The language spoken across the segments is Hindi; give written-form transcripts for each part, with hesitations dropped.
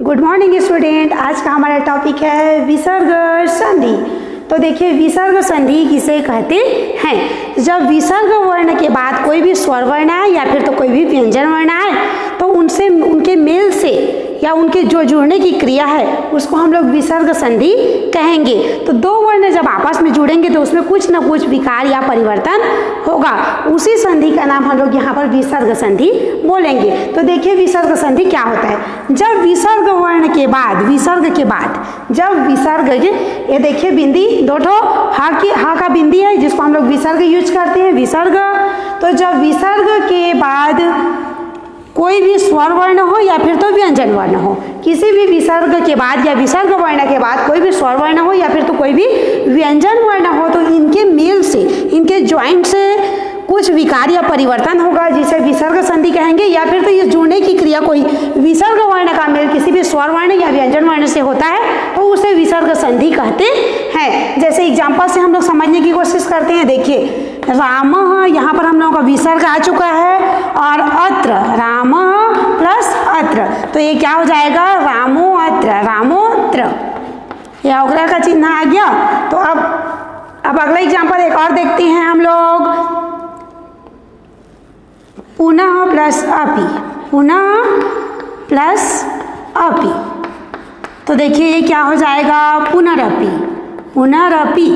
Good morning student. आज का हमारा टॉपिक है विसर्ग संधि। तो देखिए विसर्ग संधि किसे कहते हैं। जब विसर्ग वर्ण के बाद कोई भी स्वर वर्ण आए या फिर तो कोई भी व्यंजन वर्ण आए तो उनसे उनके मेल से या उनके जो जुड़ने की क्रिया है उसको हम लोग विसर्ग संधि कहेंगे। तो दो वर्ण जब आपस में जुड़ेंगे तो उसमें कुछ न कुछ विकार या परिवर्तन होगा, उसी संधि का नाम हम लोग यहाँ पर विसर्ग संधि बोलेंगे। तो देखिए विसर्ग संधि क्या होता है। जब विसर्ग वर्ण के बाद जब विसर्ग, ये देखिए बिंदी दो ठो हा का बिंदी है जिसको हम लोग विसर्ग यूज करते हैं, विसर्ग। तो जब विसर्ग के बाद कोई भी स्वर वर्ण हो या फिर तो व्यंजन वर्ण हो, किसी भी विसर्ग के बाद या विसर्ग वर्ण के बाद कोई भी स्वर वर्ण हो या फिर तो कोई भी व्यंजन वर्ण हो तो इनके मेल से, इनके ज्वाइंट से कुछ विकार या परिवर्तन होगा जिसे विसर्ग संधि कहेंगे। या फिर तो ये जुड़ने की क्रिया कोई विसर्ग वर्ण का मेल किसी भी स्वर वर्ण या व्यंजन वर्ण से होता है तो उसे विसर्ग संधि कहते हैं। जैसे एग्जाम्पल से हम लोग समझने की कोशिश करते हैं। देखिए राम, यहाँ पर हम लोगों का विसर्ग आ चुका है और अत्र, राम प्लस अत्र, तो ये क्या हो जाएगा, रामोअत्र, रामोत्र, यह अवग्रह का चिन्ह आ गया। तो अब अगला एग्जाम्पल एक और देखते हैं हम लोग। पुनः प्लस अपि, पुनः प्लस अपि, तो देखिए ये क्या हो जाएगा, पुनरपि, पुनरपि,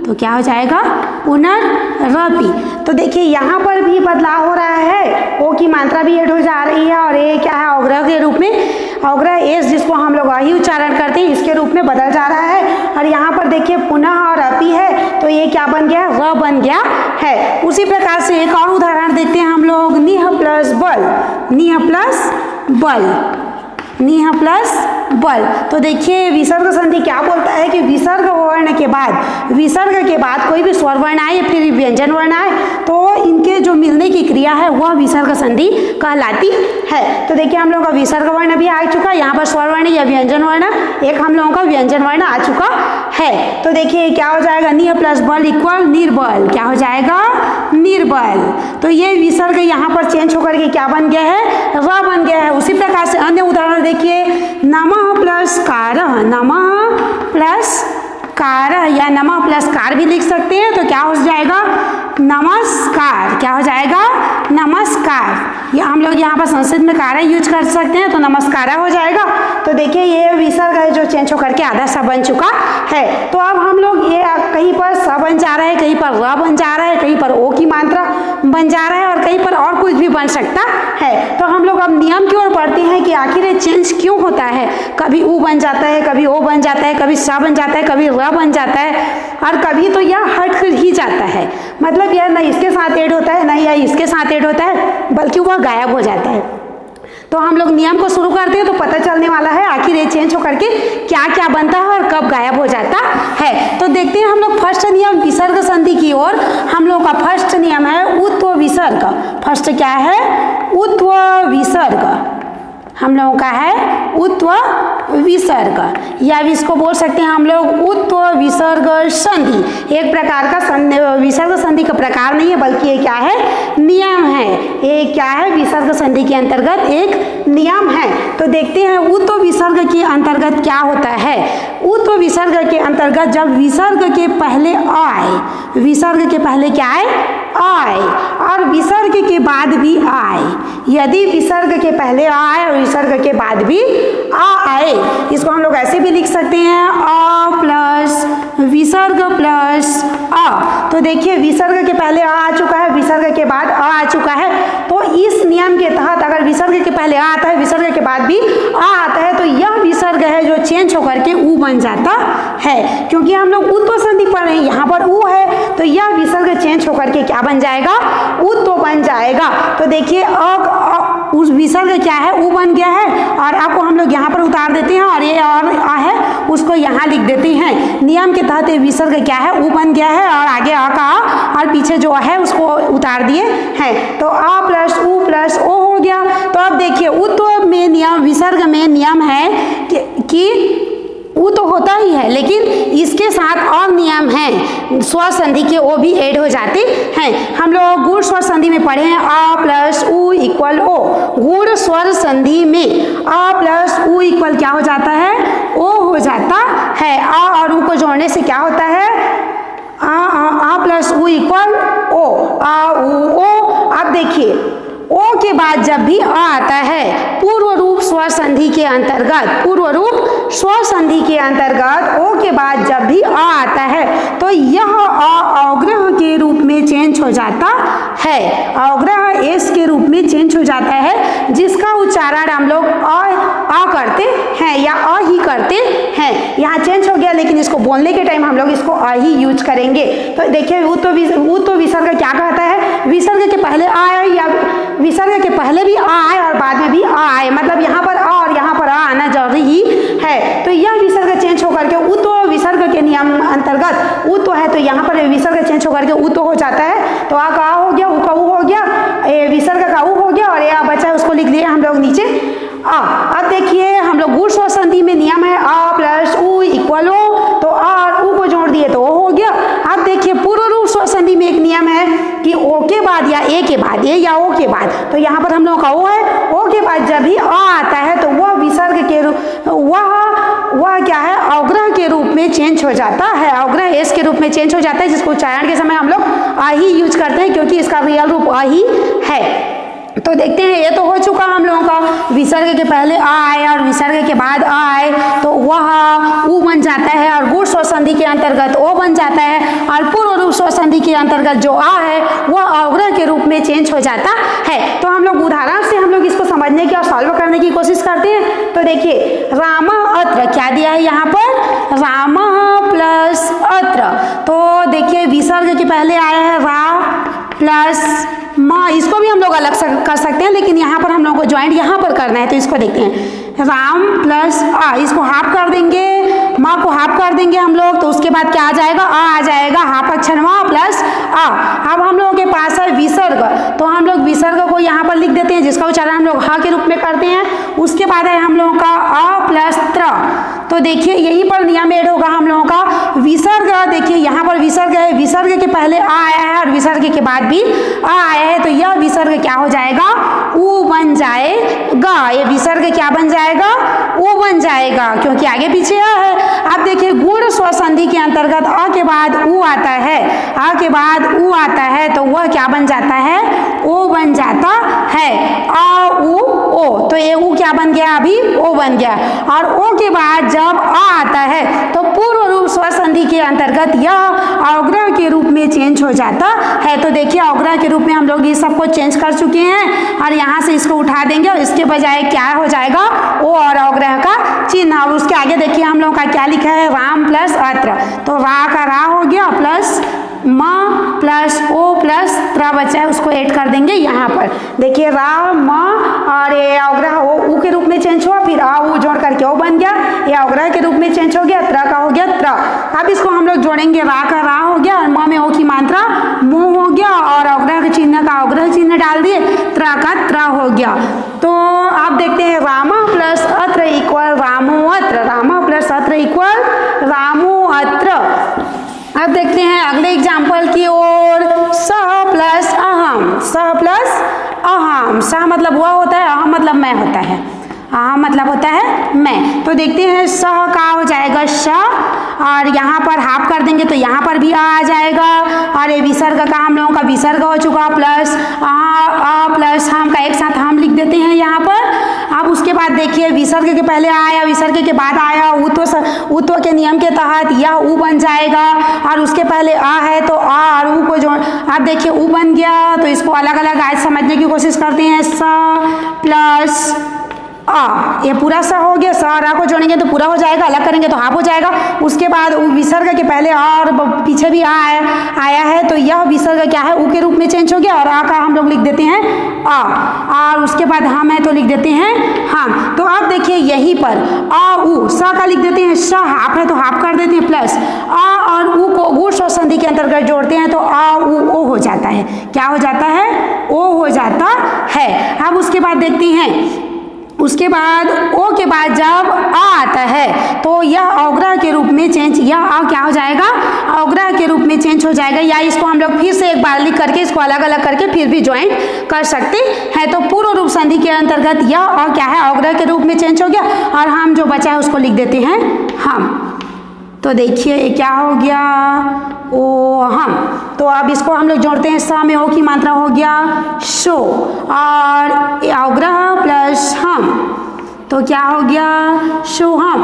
तो क्या हो जाएगा, पुनरपि। तो देखिए यहाँ पर भी बदलाव हो रहा है, ओ की मात्रा भी ऐड हो जा रही है और ये क्या है, अवग्रह के रूप में, अवग्रह एस जिसको हम लोग अहि उच्चारण करते हैं इसके रूप में बदल जा रहा है। और यहाँ पर देखिए पुनः और अपि है तो ये क्या बन गया, र बन गया है। उसी प्रकार से एक और उदाहरण देखते हैं हम लोग, निह प्लस बल, निह प्लस बल, निह प्लस बल। तो देखिए विसर्ग संधि क्या बोलता है कि विसर्ग वर्ण के बाद कोई भी स्वर वर्ण आए फिर व्यंजन वर्ण आए तो इनके जो मिलने की क्रिया है वह विसर्ग संधि कहलाती है। तो देखिए हम लोगों का विसर्ग वर्ण भी आ चुका है, यहाँ पर स्वर वर्ण या व्यंजन वर्ण, एक हम लोगों का व्यंजन वर्ण आ चुका है। तो देखिए क्या हो जाएगा, निह प्लस बल इक्वल निर्बल, क्या हो जाएगा, निर्बल। तो ये विसर्ग यहाँ पर चेंज होकर के क्या बन गया है, र बन गया है। उसी प्रकार से अन्य उदाहरण देखिए, नमः प्लस कारः, नमः प्लस कारः या नमः प्लस कार भी लिख सकते हैं तो क्या हो जाएगा, नमस्कार, क्या हो जाएगा, नमस्कार। या हम लोग यहाँ पर संस्कृत में कार यूज कर सकते हैं तो नमस्कारा हो जाएगा। तो देखिए ये विसर्ग है जो चेंज होकर के आधा सा बन चुका है। तो अब हम लोग ये कहीं पर स बन जा रहा है, कहीं पर र बन जा रहा है, कहीं पर ओ की मात्रा बन जा रहा है और कहीं पर और कुछ भी बन सकता है। तो हम लोग अब नियम की ओर पढ़ते हैं कि आखिर ये चेंज क्यों होता है। कभी ऊ बन जाता है, कभी ओ बन जाता है, कभी स बन जाता है, कभी र बन जाता है और कभी तो यह हट ही जाता है। मतलब यह न इसके साथ ऐड होता है, न यह इसके साथ ऐड होता है, बल्कि वह गायब हो जाता है। तो हम लोग नियम को शुरू करते हैं तो पता चलने वाला है आखिर ये चेंज होकर के क्या क्या बनता है और कब गायब हो जाता है। तो देखते हैं हम लोग फर्स्ट नियम विसर्ग संधि की ओर। हम लोग का फर्स्ट नियम है उत्व विसर्ग। फर्स्ट क्या है, उत्व विसर्ग, हम लोगों का है उत्व विसर्ग, या इसको बोल सकते हैं हम लोग उत्व विसर्ग संधि। एक प्रकार का विसर्ग संधि का प्रकार नहीं है बल्कि ये क्या है, नियम है। ये क्या है, विसर्ग संधि के अंतर्गत एक नियम है। तो देखते हैं उत्व विसर्ग के अंतर्गत क्या होता है। उत्व विसर्ग के अंतर्गत जब विसर्ग के पहले आए, विसर्ग के पहले क्या है, आए और विसर्ग के बाद भी आए। यदि विसर्ग के पहले आए और विसर्ग के बाद भी आए, इसको हम लोग ऐसे भी लिख सकते हैं, अ प्लस विसर्ग प्लस अ। तो देखिए विसर्ग के पहले आ चुका है, विसर्ग के बाद आ चुका है। तो इस नियम के तहत अगर विसर्ग के पहले आ आता है, विसर्ग के बाद भी आ आता है तो यह विसर्ग है जो चेंज होकर के ऊ बन जाता है। क्योंकि हम लोग उत्व संधि पढ़ रहे हैं, यहाँ पर ऊ है तो यह विसर्ग चेंज होकर के क्या बन जाएगा, उत्व बन जाएगा। तो देखिए उस विसर्ग क्या है, ऊ बन गया है और आपको हम लोग यहाँ पर उतार देते हैं और ये और आ है उसको यहाँ लिख देते हैं। नियम के तहत विसर्ग क्या है, ऊ बन गया है और आगे आ का और पीछे जो है उसको उतार दिए हैं। तो आ प्लस ऊ प्लस ओ हो गया। तो अब देखिए उत्व में नियम, विसर्ग में नियम है कि ऊ तो होता ही है, लेकिन इसके साथ और नियम हैं स्वर संधि के, वो भी ऐड हो जाते हैं। हम लोग गुण स्वर संधि में पढ़े हैं अ प्लस उ इक्वल ओ। गुण स्वर संधि में अ प्लस उ इक्वल क्या हो जाता है, ओ हो जाता है। अ और उ को जोड़ने से क्या होता है, आ प्लस उ इक्वल ओ, आ उ ओ। अब देखिए ओ के बाद जब भी आ आता है पूर्व रूप स्वर संधि के अंतर्गत, पूर्व रूप स्वर संधि के अंतर्गत ओ के बाद जब भी आ आता है तो यह अवग्रह के रूप में चेंज हो जाता है, अवग्रह एस के रूप में चेंज हो जाता है, जिसका उच्चारण हम लोग आ करते हैं या अ ही करते हैं। यहाँ चेंज हो गया, लेकिन इसको बोलने के टाइम हम लोग इसको अ ही यूज करेंगे। तो देखिए ऊ तो विसर्ग क्या कहता है, विसर्ग के पहले आ या विसर्ग के पहले भी आ आए और बाद में भी आ आए, मतलब यहाँ पर आ और यहाँ पर आ आना जरूरी ही है। तो यह विसर्ग चेंज होकर के ऊ तो विसर्ग के नियम अंतर्गत ऊ तो है, तो यहाँ पर विसर्ग चेंज होकर के ऊ तो हो जाता है। तो आ का आ हो गया, ऊ का ऊ हो गया, विसर्ग का ऊ हो गया और ये बचा उसको लिख दिया हम लोग नीचे आ। अब देखिए हम लोग गुण स्वर संधि में नियम है आ प्लस उ इक्वल ओ, तो आ और उ को जोड़ दिए तो ओ हो गया। अब देखिए पूर्व रूप स्वर संधि में एक नियम है कि ओ के बाद या ए के बाद, ए या ओ के बाद, तो यहाँ पर हम लोग का ओ है, ओ के बाद जब भी आ आता है तो वह विसर्ग के रूप वह क्या है, अवग्रह के रूप में चेंज हो जाता है, अवग्रह एस के रूप में चेंज हो जाता है, जिसको उच्चारण के समय हम लोग आ ही यूज करते हैं क्योंकि इसका रियल रूप आ ही है। तो देखते हैं ये तो हो चुका हम लोगों का, विसर्ग के पहले आ आए और विसर्ग के बाद आ आए तो वह ऊ बन जाता है और गुण स्वर संधि के अंतर्गत ओ बन जाता है, और पूर्व रूप स्वर संधि के अंतर्गत जो आ है वह अवग्रह के रूप में चेंज हो जाता है। तो हम लोग उदाहरण से हम लोग इसको समझने की और सॉल्व करने की कोशिश करते हैं। तो देखिए राम अत्र क्या दिया है यहाँ पर, राम प्लस अत्र, तो देखिए विसर्ग के पहले आया है रा प्लस माँ, इसको भी हम लोग अलग कर सकते हैं, लेकिन यहाँ पर हम लोगों को ज्वाइंट यहाँ पर करना है। तो इसको देखते हैं राम प्लस आ, इसको हाफ कर देंगे, माँ को हाफ कर देंगे हम लोग, तो उसके बाद क्या आ जाएगा, आ जाएगा, हाफ अक्षर माँ प्लस आ। अब हम लोगों के पास है विसर्ग, तो हम लोग विसर्ग को यहाँ पर लिख देते हैं, जिसका उच्चारण हम लोग हा के रूप में करते हैं। उसके बाद है हम लोगों का अ प्लस त्र, तो देखिए यहीं पर नियम ऐड होगा हम लोगों का, विसर्ग देखिए यहाँ पर विसर्ग है, विसर्ग के पहले आ आया है और विसर्ग के बाद भी आ आया है, तो यह विसर्ग क्या हो जाएगा, ऊ बन जाएगा, ये विसर्ग क्या बन जाएगा, ऊ बन जाएगा, क्योंकि आगे पीछे आ है। अब देखिए गुण स्वर संधि के अंतर्गत अ के बाद ऊ आता है, अ के बाद ऊ आता है, तो वह क्या बन जाता है, ओ बन जाता है, आ ऊ ओ, तो ये ऊ क्या बन गया, अभी ओ बन गया। और ओ के बाद जब आ आता है तो पूर्व रूप स्वर संधि के अंतर्गत यह अवग्रह के रूप में चेंज हो जाता है। तो देखिए अवग्रह के रूप में हम लोग ये सबको चेंज कर चुके हैं, और यहाँ से इसको उठा देंगे और इसके बजाय क्या हो जाएगा, ओ और अवग्रह का चिन्ह। और उसके आगे देखिए हम लोग का क्या लिखा है, राम प्लस अत्र, तो रा का रा हो गया प्लस म प्लस ओ प्लस त्र बचा है, उसको ऐड कर देंगे यहाँ पर। देखिए रा म और ये अवग्रह ओ ऊ के रूप में चेंज हुआ, फिर आ ऊ जोड़ करके ओ बन गया, ये अवग्रह के रूप में चेंज हो गया, त्र का हो गया त्र। अब इसको हम लोग जोड़ेंगे, रा का रा हो गया और म में ओ की मात्रा मुँह हो गया, और अवग्रह के चिन्ह का अवग्रह चिन्ह डाल दिए, त्र का त्र हो गया। तो आप देखते हैं रामा प्लस अत्र इक्वल रामो अत्र, रामा प्लस अत्र इक्वल रामो अत्र। अब देखते हैं अगले एग्जाम्पल की ओर, सह प्लस अहम, सह प्लस अहम, सह मतलब वह होता है, अहम मतलब मैं होता है, अहम मतलब होता है मैं। तो देखते हैं सह का हो जाएगा श, और यहाँ पर हाफ कर देंगे तो यहाँ पर भी आ जाएगा, और ये विसर्ग का हम लोगों का विसर्ग हो चुका, प्लस आ प्लस हम का एक साथ हम लिख देते हैं यहाँ पर। अब उसके बाद देखिए विसर्ग के पहले आया, विसर्ग के बाद आया, ऊत्व के नियम के तहत यह ऊ बन जाएगा, और उसके पहले आ है तो आ और ऊ को जोड़, अब देखिए ऊ बन गया, तो इसको अलग अलग आज समझने की कोशिश करते हैं। स प्लस आ, ये पूरा सा हो गया, सा रा को जोड़ेंगे तो पूरा हो जाएगा, अलग करेंगे तो हाफ हो जाएगा। उसके बाद विसर्ग के पहले आ और पीछे भी आया है, तो यह विसर्ग क्या है, ऊ के रूप में चेंज हो गया, और आ का हम लोग लिख देते हैं आ, और उसके बाद हम है तो लिख देते हैं हम। तो अब देखिए यहीं पर आ ऊ, सा का लिख देते हैं, श हाफ है तो हाफ कर देते हैं, प्लस आ और ऊ को गुण स्वर संधि के अंतर्गत जोड़ते हैं तो आ ऊ ओ हो जाता है, क्या हो जाता है, ओ हो जाता है। अब उसके बाद देखते हैं, उसके बाद ओ के बाद जब आ आता है तो यह यह अ क्या हो जाएगा, अवग्रह के रूप में चेंज हो जाएगा। या इसको हम लोग फिर से एक बार लिख करके इसको अलग अलग करके फिर भी ज्वाइंट कर सकते हैं। तो पूर्व रूप संधि के अंतर्गत यह अ क्या है, अवग्रह के रूप में चेंज हो गया, और हम जो बचा है उसको लिख देते हैं हम। तो देखिए ये क्या हो गया, ओ हम। तो अब इसको हम लोग जोड़ते हैं, स में ओ की मात्रा हो गया शो, और अवग्रह प्लस हम, तो क्या हो गया, शोहम।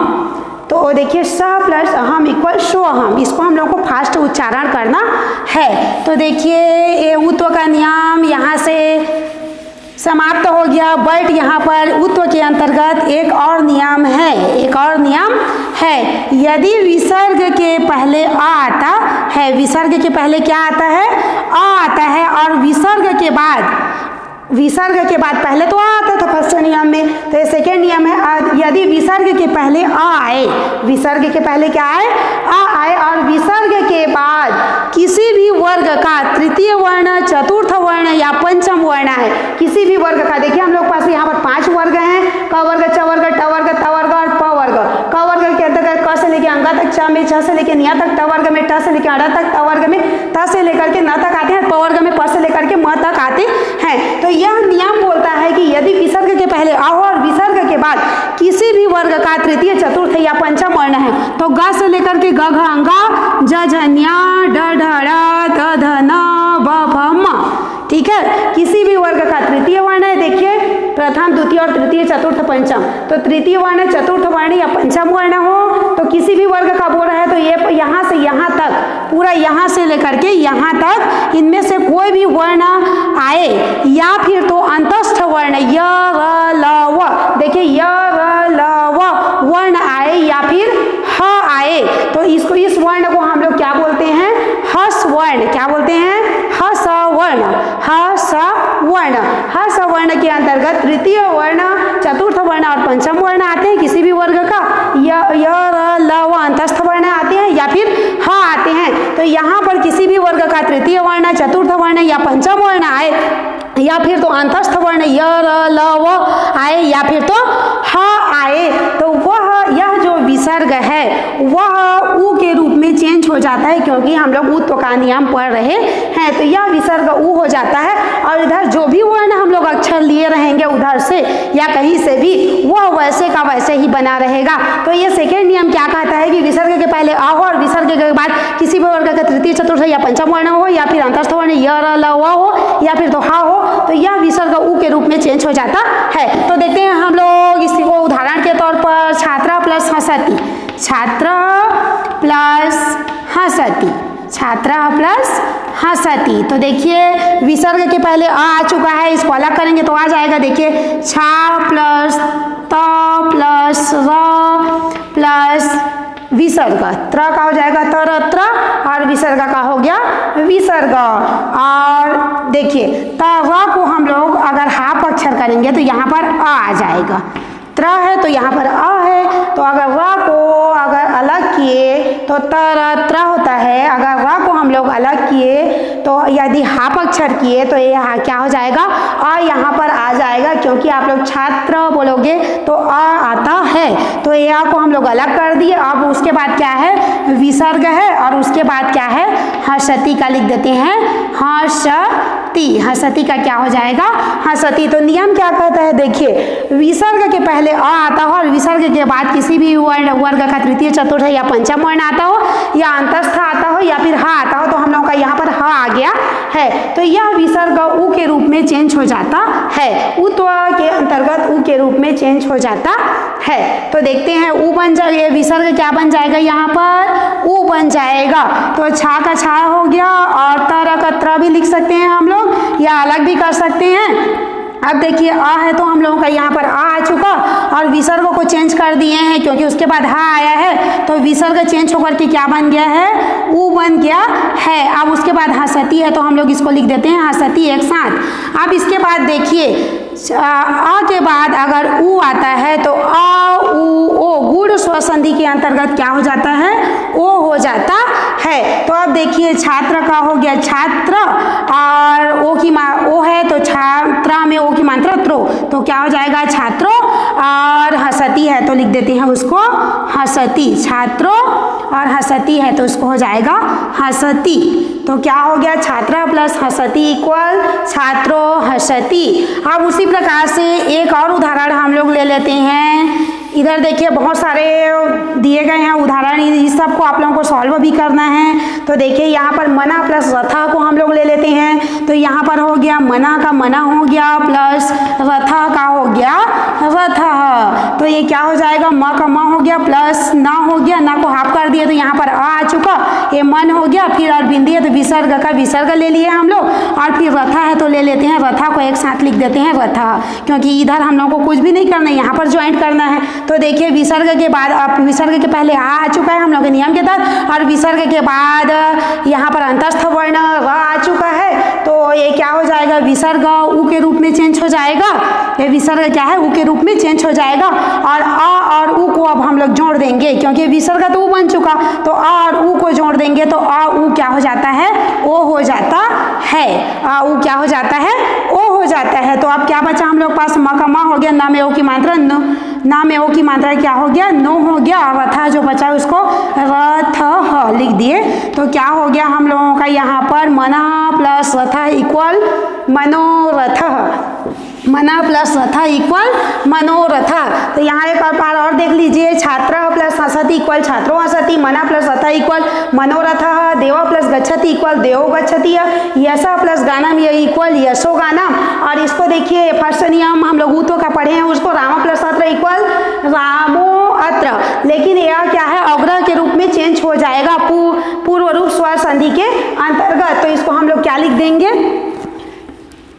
तो देखिए स प्लस अहम इक्वल शोहम, इसको हम लोग को फास्ट उच्चारण करना है। तो देखिए ये उत्व का नियम यहाँ से समाप्त हो गया, बट यहाँ पर उत्व के अंतर्गत एक और नियम है, एक और नियम है। यदि विसर्ग के पहले आ आता है, विसर्ग के पहले क्या आता है, आ आता है, और विसर्ग के बाद पहले तो आ आता था फर्स्ट नियम में, तो ये सेकेंड नियम है। यदि विसर्ग के पहले आ आए, विसर्ग के पहले क्या आए, आ आए, और विसर्ग के बाद किसी भी वर्ग का तृतीय वर्ण, चतुर्थ वर्ण या पंचम वर्ण है, किसी भी वर्ग का, देखिए हम लोग पास यहाँ पर 5 वर्ग हैं, क वर्ग, च वर्ग, ट वर्ग, त वर्ग और प वर्ग। क वर्ग के अंतर्गत क से लेकर अंगा तक, च में छ से लेकर न्या तक, ट वर्ग में ट से लेकर अड़ा तक, त वर्ग में त से लेकर के न तक आते हैं, प वर्ग में प से लेकर के म तक आते हैं। तो यह नियम बोलता है कि यदि विसर्ग के पहले आ हो और विसर्ग के बाद किसी भी वर्ग का तृतीय, चतुर्थ या पंचम वर्ण है, तो ग से लेकर के ग घ अंगा, ज झ न्या, ड ढ ड़, ध ध न, ब भ म, ठीक है, किसी भी वर्ग का तृतीय वर्ण है, देखिए प्रथम, द्वितीय और तृतीय, चतुर्थ, पंचम, तो तृतीय वर्ण, चतुर्थ वर्ण या पंचम वर्ण हो, तो किसी भी वर्ग का बोल रहा है, तो ये यहाँ से यहाँ तक, पूरा यहाँ से लेकर के यहाँ तक, इनमें से कोई भी वर्ण आए, या फिर तो अंतस्थ वर्ण य र ल व, देखिए य र ल व वर्ण आए, या फिर ह आए, तो इसको, इस वर्ण को हम लोग क्या बोलते हैं, हस वर्ण। क्या बोलते हैं, हस वर्ण। हस वर्ण, हस वर्ण के अंतर्गत तृतीय वर्ण, चतुर्थ वर्ण और पंचम वर्ण आते हैं किसी भी वर्ग का, य र ल व अंतस्थ वर्ण आते हैं, या फिर ह आते हैं। तो यहाँ पर किसी भी वर्ग का तृतीय वर्ण, चतुर्थ वर्ण या पंचम वर्ण आए, या फिर तो अंतस्थ वर्ण य र ल व आए, या फिर तो ह आए, तो वह, यह जो विसर्ग है वह उ के रूप में चेंज हो जाता है, क्योंकि हम लोग उत्व का नियम पढ़ रहे हैं। तो यह विसर्ग उ हो जाता है, और इधर जो भी वर्ण हम लोग अक्षर लिए रहेंगे उधर से या कहीं से भी, वह वैसे का वैसे ही बना रहेगा। तो ये सेकेंड नियम क्या कहता है कि विसर्ग के पहले आ हो और विसर्ग के बाद किसी भी वर्ग का तृतीय, चतुर्थ या पंचम वर्ण हो, या फिर अंतस्थ वर्ण य र ल व हो, या फिर तो ह हो, तो यह विसर्ग उ के रूप में चेंज हो जाता है। तो देखते हैं हम लोग इसी को उदाहरण के तौर पर, छात्रा प्लस हंसती, छात्र प्लस हंसती, छात्रा प्लस हंसती। तो देखिए विसर्ग के पहले आ चुका है, इसको अलग करेंगे तो आ जाएगा, देखिए छा प्लस त प्लस र प्लस विसर्ग, त्र का हो जाएगा तरत्र, और विसर्ग का हो गया विसर्ग। और देखिए त र को हम लोग अगर हाफ अक्षर करेंगे तो यहाँ पर आ जाएगा, त्र है तो यहाँ पर अ है, तो अगर र को अगर अलग किए तो तरत्र होता है, अगर र को हम लोग अलग किए तो यदि हाफ अक्षर किए तो ये क्या हो जाएगा, अ यहाँ पर आ जाएगा, क्योंकि आप लोग छात्र बोलोगे तो अ आता है, तो ये को हम लोग अलग कर दिए। अब उसके बाद क्या है, विसर्ग है, और उसके बाद क्या है, हंसती का लिख देते हैं, हंसती, हंसती का क्या हो जाएगा, हंसती। तो नियम क्या कहता है, देखिए विसर्ग के पहले अ आता हो और विसर्ग के बाद किसी भी वर्ग का तृतीय, चतुर्थ या पंचम वर्ण आता हो, या अंतस्थ आता हो, या फिर ह आता हो, तो हम लोग का यहाँ पर ह आ गया है, तो यह विसर्ग उ के रूप में चेंज हो जाता है, उत्व के अंतर्गत उ के रूप में चेंज हो जाता है। तो देखते हैं उ बन जाएगा, विसर्ग क्या बन जाएगा, यहाँ पर उ बन जाएगा, तो छा का छा हो गया, और तर का त्र भी लिख सकते हैं हम लोग, या अलग भी कर सकते हैं। अब देखिए आ है तो हम लोगों का यहाँ पर आ चुका, और विसर्ग को चेंज कर दिए हैं क्योंकि उसके बाद हा आया है, तो विसर्ग चेंज होकर के क्या बन गया है, उ बन गया है। अब उसके बाद हंसती है तो हम लोग इसको लिख देते हैं हंसती एक साथ। अब इसके बाद देखिए आ के बाद अगर उ आता है तो आ उ ओ गुण स्वर संधि के अंतर्गत क्या हो जाता है, ओ हो जाता है। तो अब देखिए छात्र का हो गया छात्र, और ओ की ओ है तो छात्रा में ओ की मात्रा त्रो, तो क्या हो जाएगा छात्रों, और हसती है तो लिख देते हैं उसको हसती। छात्रों और हसती है तो उसको हो जाएगा हसती। तो क्या हो गया, छात्रा प्लस हसती इक्वल छात्रों हसती। अब उसी प्रकार से एक और उदाहरण हम लोग ले लेते हैं। इधर देखिए बहुत सारे दिए गए हैं उदाहरण, इस सब को आप लोगों को सॉल्व भी करना है। तो देखिए यहाँ पर मना प्लस रथा को हम लोग ले लेते हैं। तो यहाँ पर हो गया मना का मना हो गया प्लस रथा का हो गया रथ। तो ये क्या हो जाएगा, म का म हो गया प्लस ना हो गया, ना को हाफ कर दिए तो यहाँ पर आ चुका, ये मन हो गया। फिर और बिंदी है तो विसर्ग का विसर्ग ले लिए हम लोग, और फिर रथा है तो ले लेते हैं रथा को एक साथ लिख देते हैं रथा, क्योंकि इधर हम लोग को कुछ भी नहीं करना है, यहाँ पर ज्वाइंट करना है। तो देखिए विसर्ग के बाद, अब विसर्ग के पहले आ चुका है हम लोग के नियम के तहत, और विसर्ग के बाद यहाँ पर अंतस्थ वर्ण र आ चुका है। तो ये क्या हो जाएगा, विसर्ग उ के रूप में चेंज हो जाएगा। ये विसर्ग क्या है, उ के रूप में चेंज हो जाएगा। और आ और उ को अब हम लोग जोड़ देंगे, क्योंकि विसर्ग तो उ बन चुका, तो आ और उ को जोड़ देंगे तो आ उ क्या हो जाता है, ओ हो जाता है। आ उ क्या हो जाता है, ओ हो जाता है। तो अब क्या बचा हम लोग पास, म का म हो गया, ना में ओ की मात्रा ना में ओ की मात्रा क्या हो गया, नो हो गया, और रथा जो बचा उसको रथ लिख दिए। तो क्या हो गया हम लोगों का यहाँ पर, मना प्लस रथ इक्वल मनोरथ, मना प्लस रथा इक्वल मनोरथ। तो यहाँ एक और बार और देख लीजिए, छात्र प्लस हसति इक्वल छात्रों हसति, मना प्लस रथा इक्वल मनोरथ, देव प्लस गच्छति इक्वल देवो गच्छति, यश प्लस गानम ये इक्वल यशो गानम। और इसको देखिए फर्स्ट नियम हम लोग ऊतो का पढ़े हैं, उसको राम प्लस अत्र इक्वल रामो अत्र, लेकिन यह क्या है, अग्रह के रूप में चेंज हो जाएगा पूर्व रूप स्वर संधि के अंतर्गत। तो इसको हम लोग क्या लिख देंगे,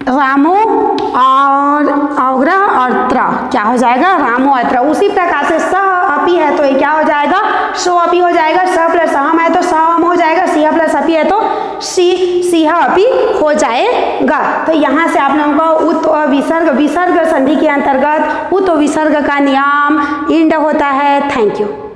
रामो और अग्रह और त्र क्या हो जाएगा, रामो अत्र। उसी प्रकार से सह अपी है तो ये क्या हो जाएगा, सो अपी हो जाएगा। स प्लस सहम है तो सहम हो जाएगा, सिंह प्लस अपी है तो सिंह अपी हो जाएगा। तो यहाँ से आप लोगों को उत विसर्ग, विसर्ग संधि के अंतर्गत उत विसर्ग का नियम इंड होता है। Thank you.